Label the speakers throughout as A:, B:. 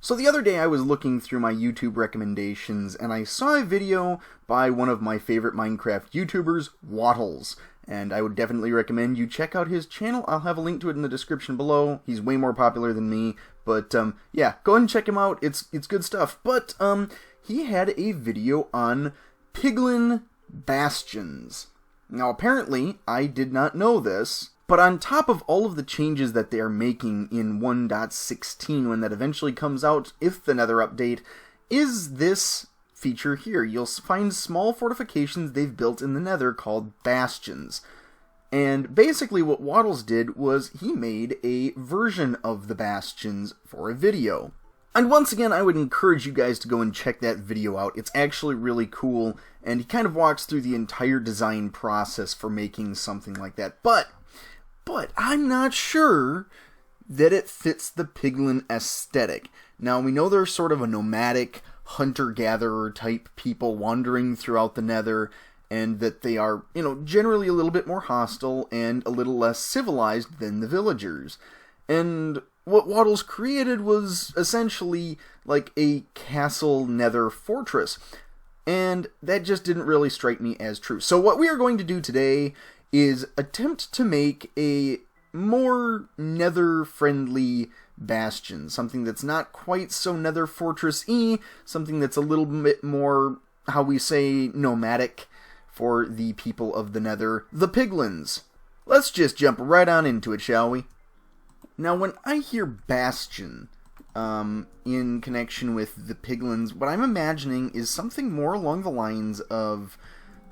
A: So the other day I was looking through my YouTube recommendations and I saw a video by one of my favorite Minecraft YouTubers, Wattles. And I would definitely recommend you check out his channel. I'll have a link to it in the description below. He's way more popular than me, but yeah, go ahead and check him out. It's good stuff. But he had a video on Piglin Bastions. Now apparently, I did not know this, but on top of all of the changes that they are making in 1.16 when that eventually comes out, if the Nether update, is this feature here. You'll find small fortifications they've built in the Nether called bastions. And basically what Wattles did was he made a version of the bastions for a video. And once again, I would encourage you guys to go and check that video out. It's actually really cool, and he kind of walks through the entire design process for making something like that. But I'm not sure that it fits the Piglin aesthetic. Now, we know they're sort of a nomadic, hunter-gatherer type people wandering throughout the Nether, and that they are, generally a little bit more hostile and a little less civilized than the villagers. And what Wattles created was essentially like a castle Nether fortress, and that just didn't really strike me as true. So what we are going to do today is attempt to make a more Nether-friendly bastion, something that's not quite so Nether Fortress-y, something that's a little bit more, how we say, nomadic for the people of the Nether, the Piglins. Let's just jump right on into it, shall we? Now, when I hear bastion in connection with the Piglins, what I'm imagining is something more along the lines of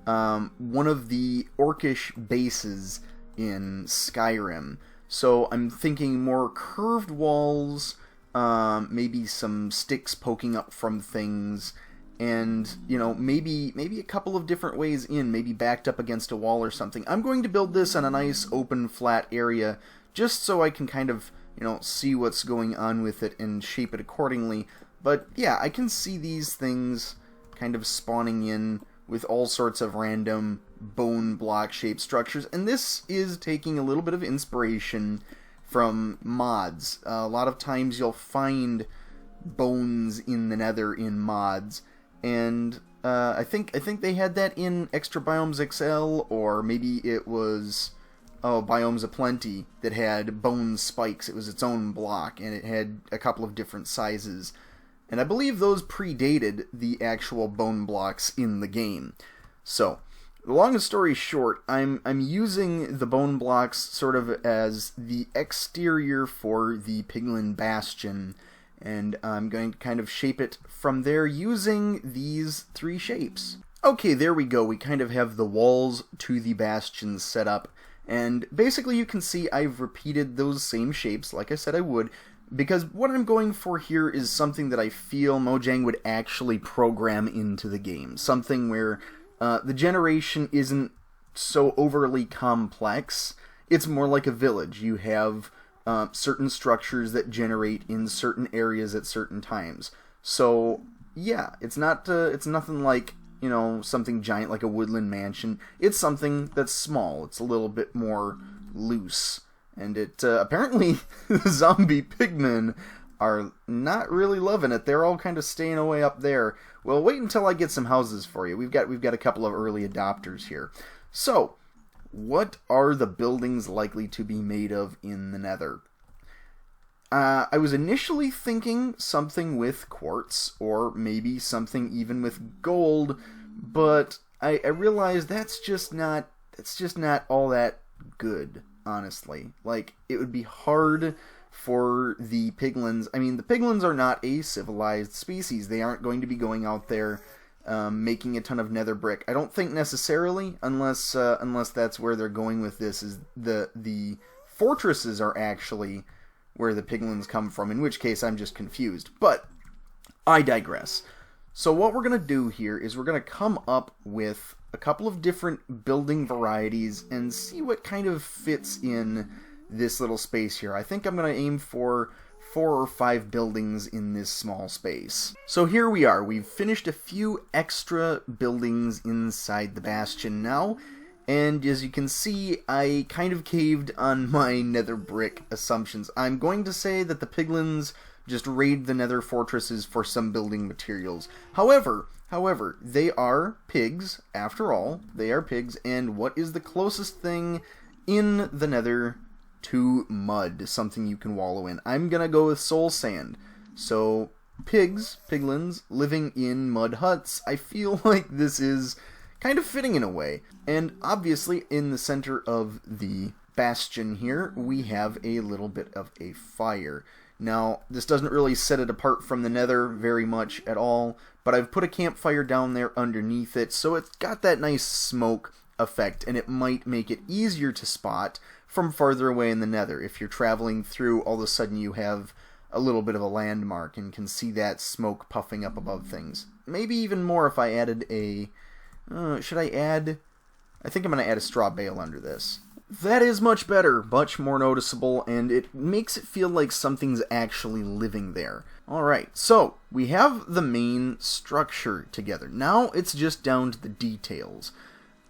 A: one of the orcish bases in Skyrim. So I'm thinking more curved walls, maybe some sticks poking up from things, and, maybe a couple of different ways in, maybe backed up against a wall or something. I'm going to build this on a nice open flat area, just so I can kind of, see what's going on with it and shape it accordingly. But yeah, I can see these things kind of spawning in with all sorts of random bone block shaped structures, and this is taking a little bit of inspiration from mods. A lot of times you'll find bones in the Nether in mods, and I think they had that in Extra Biomes XL, or maybe it was Biomes Aplenty that had bone spikes. It was its own block, and it had a couple of different sizes. And I believe those predated the actual bone blocks in the game. So, the long story short, I'm using the bone blocks sort of as the exterior for the Piglin Bastion, and I'm going to kind of shape it from there using these three shapes. Okay, there we go. We kind of have the walls to the bastions set up, and basically you can see I've repeated those same shapes like I said I would, because what I'm going for here is something that I feel Mojang would actually program into the game. Something where the generation isn't so overly complex. It's more like a village. You have certain structures that generate in certain areas at certain times. So yeah, it's nothing like, something giant like a woodland mansion. It's something that's small. It's a little bit more loose. And it, apparently, the zombie pigmen are not really loving it. They're all kind of staying away up there. Well, wait until I get some houses for you. We've got a couple of early adopters here. So, what are the buildings likely to be made of in the Nether? I was initially thinking something with quartz, or maybe something even with gold, but I realized that's just not all that good. Honestly, like, it would be hard for the Piglins. I mean, the Piglins are not a civilized species. They aren't going to be going out there making a ton of nether brick. I don't think necessarily, unless that's where they're going with this, is the fortresses are actually where the Piglins come from, in which case I'm just confused. But I digress. So what we're going to do here is we're going to come up with a couple of different building varieties and see what kind of fits in this little space here. I think I'm going to aim for 4 or 5 buildings in this small space. So here we are. We've finished a few extra buildings inside the bastion now, and as you can see, I kind of caved on my nether brick assumptions. I'm going to say that the Piglins just raid the nether fortresses for some building materials. However, they are pigs, after all. They are pigs, and what is the closest thing in the nether to mud? Something you can wallow in. I'm gonna go with soul sand. So, piglins, living in mud huts. I feel like this is kind of fitting in a way. And obviously, in the center of the bastion here, we have a little bit of a fire. Now, this doesn't really set it apart from the nether very much at all, but I've put a campfire down there underneath it, so it's got that nice smoke effect, and it might make it easier to spot from farther away in the nether. If you're traveling through, all of a sudden you have a little bit of a landmark and can see that smoke puffing up above things. Maybe even more if I added a... should I add... I think I'm going to add a straw bale under this. That is much better, much more noticeable, and it makes it feel like something's actually living there. Alright, so we have the main structure together. Now it's just down to the details.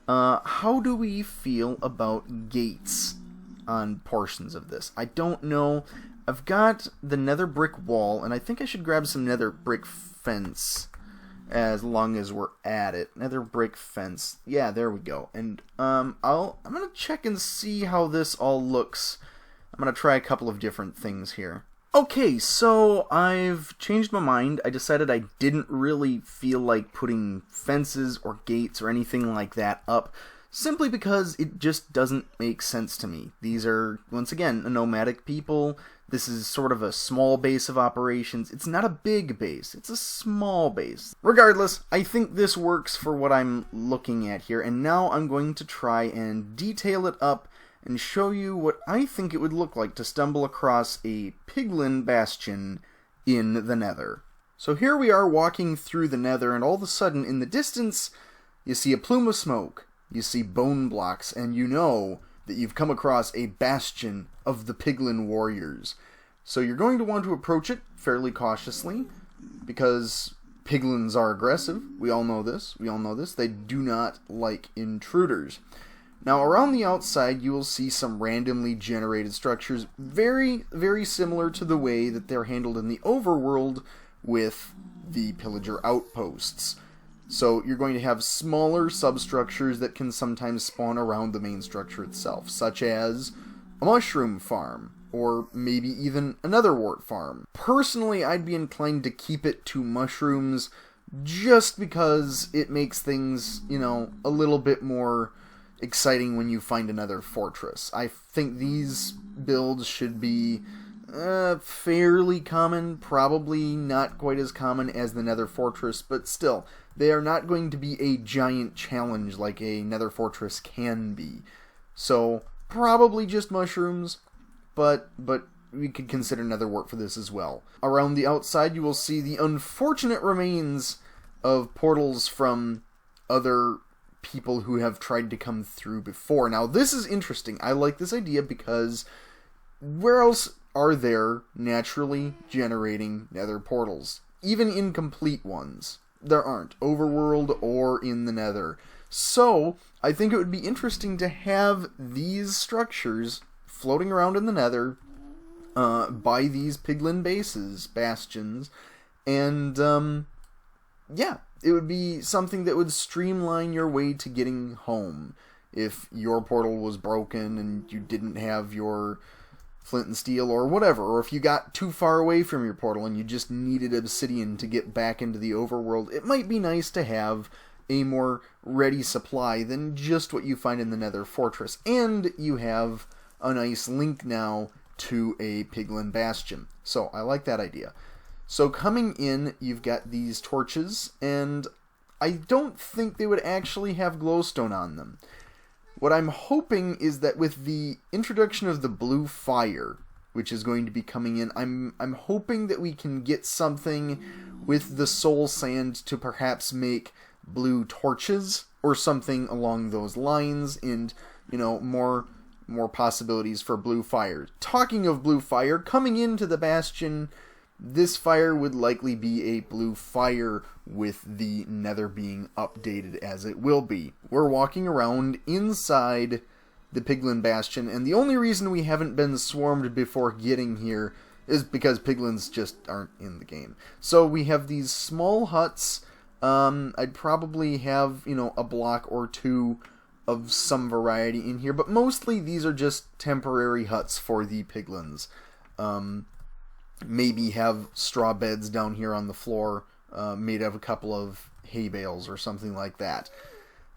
A: How do we feel about gates on portions of this? I don't know. I've got the nether brick wall, and I think I should grab some nether brick fence as long as we're at it. Nether brick fence. Yeah, there we go. And I'm gonna check and see how this all looks. I'm gonna try a couple of different things here. Okay, so I've changed my mind. I decided I didn't really feel like putting fences or gates or anything like that up, simply because it just doesn't make sense to me. These are, once again, a nomadic people. This is sort of a small base of operations. It's not a big base. It's a small base. Regardless, I think this works for what I'm looking at here, and now I'm going to try and detail it up and show you what I think it would look like to stumble across a piglin bastion in the nether. So here we are walking through the nether, and all of a sudden in the distance you see a plume of smoke, you see bone blocks, and you know that you've come across a bastion of the piglin warriors. So you're going to want to approach it fairly cautiously, because piglins are aggressive. We all know this. They do not like intruders. Now, around the outside, you will see some randomly generated structures, very, very similar to the way that they're handled in the overworld with the pillager outposts. So you're going to have smaller substructures that can sometimes spawn around the main structure itself, such as a mushroom farm, or maybe even another wart farm. Personally, I'd be inclined to keep it to mushrooms, just because it makes things, you know, a little bit more exciting when you find another fortress. I think these builds should be fairly common, probably not quite as common as the nether fortress, but still, they are not going to be a giant challenge like a nether fortress can be. So, probably just mushrooms, but we could consider nether wart for this as well. Around the outside, you will see the unfortunate remains of portals from other people who have tried to come through before. Now, this is interesting. I like this idea because where else are there naturally generating nether portals? Even incomplete ones. There aren't. Overworld or in the nether. So, I think it would be interesting to have these structures floating around in the nether by these piglin bastions, and yeah, it would be something that would streamline your way to getting home. If your portal was broken and you didn't have your flint and steel or whatever, or if you got too far away from your portal and you just needed obsidian to get back into the overworld, it might be nice to have a more ready supply than just what you find in the nether fortress. And you have a nice link now to a piglin bastion. So I like that idea. So coming in, you've got these torches, and I don't think they would actually have glowstone on them. What I'm hoping is that with the introduction of the blue fire, which is going to be coming in, I'm hoping that we can get something with the soul sand to perhaps make blue torches or something along those lines, and, you know, more possibilities for blue fire. Talking of blue fire, coming into the bastion, this fire would likely be a blue fire with the nether being updated as it will be. We're walking around inside the piglin bastion, and the only reason we haven't been swarmed before getting here is because piglins just aren't in the game. So we have these small huts. I'd probably have, you know, a block or two of some variety in here, but mostly these are just temporary huts for the piglins. Maybe have straw beds down here on the floor, made of a couple of hay bales or something like that.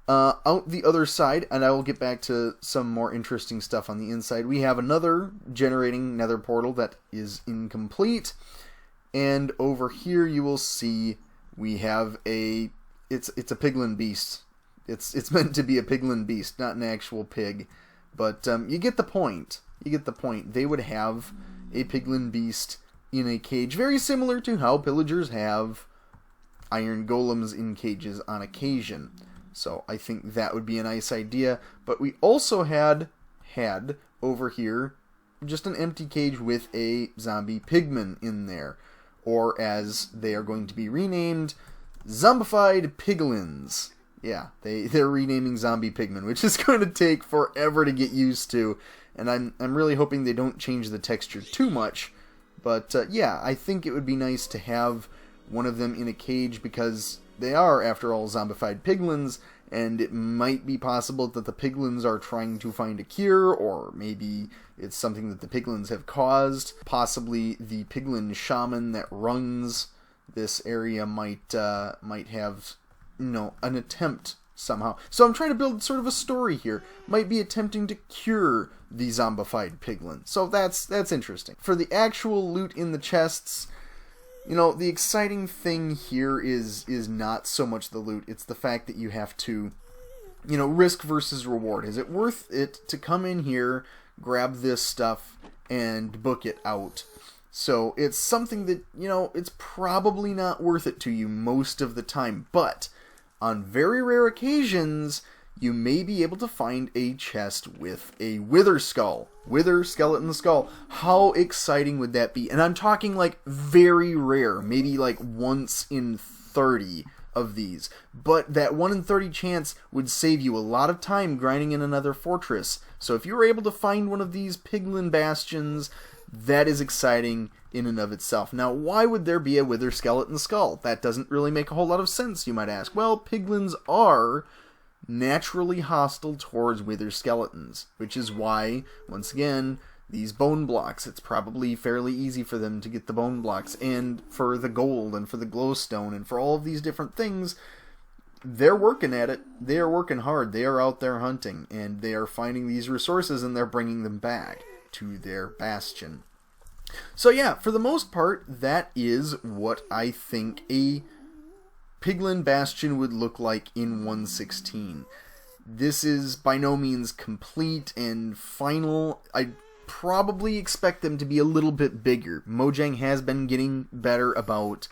A: Out the other side, and I will get back to some more interesting stuff on the inside, we have another generating nether portal that is incomplete. And over here you will see we have it's a piglin beast. It's meant to be a piglin beast, not an actual pig. But you get the point. You get the point. They would have a piglin beast in a cage, very similar to how pillagers have iron golems in cages on occasion. So I think that would be a nice idea. But we also had over here just an empty cage with a zombie pigman in there. Or as they are going to be renamed, zombified piglins. Yeah, they're renaming zombie pigmen, which is going to take forever to get used to. And I'm really hoping they don't change the texture too much. But yeah, I think it would be nice to have one of them in a cage because they are, after all, zombified piglins, and it might be possible that the piglins are trying to find a cure, or maybe it's something that the piglins have caused. Possibly the piglin shaman that runs this area might have, you know, an attempt somehow. So I'm trying to build sort of a story here. Might be attempting to cure the zombified piglin. So that's interesting. For the actual loot in the chests, you know, the exciting thing here is not so much the loot, it's the fact that you have to, you know, risk versus reward. Is it worth it to come in here, grab this stuff, and book it out? So it's something that, you know, it's probably not worth it to you most of the time, but on very rare occasions, you may be able to find a chest with a wither skeleton skull. How exciting would that be? And I'm talking like very rare, maybe like once in 30 of these. But that 1 in 30 chance would save you a lot of time grinding in another fortress. So if you were able to find one of these piglin bastions, that is exciting in and of itself. Now, why would there be a wither skeleton skull? That doesn't really make a whole lot of sense, you might ask. Well, piglins are naturally hostile towards wither skeletons, which is why, once again, these bone blocks, it's probably fairly easy for them to get the bone blocks, and for the gold, and for the glowstone, and for all of these different things, they're working at it. They are working hard. They are out there hunting, and they are finding these resources, and they're bringing them back to their bastion. So yeah, for the most part, that is what I think a Piglin Bastion would look like in 1.16. This is by no means complete and final. I probably expect them to be a little bit bigger. Mojang has been getting better about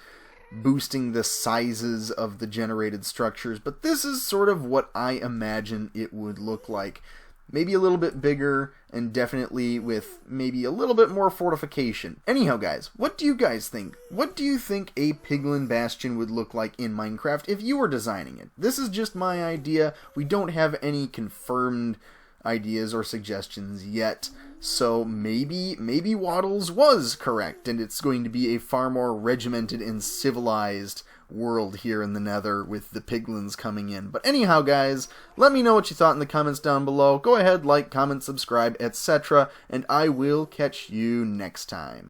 A: boosting the sizes of the generated structures, but this is sort of what I imagine it would look like. Maybe a little bit bigger, and definitely with maybe a little bit more fortification. Anyhow, guys, what do you guys think? What do you think a Piglin Bastion would look like in Minecraft if you were designing it? This is just my idea. We don't have any confirmed ideas or suggestions yet, so maybe Waddles was correct, and it's going to be a far more regimented and civilized world here in the Nether with the piglins coming in. But anyhow, guys, let me know what you thought in the comments down below. Go ahead, like, comment, subscribe, etc., and I will catch you next time.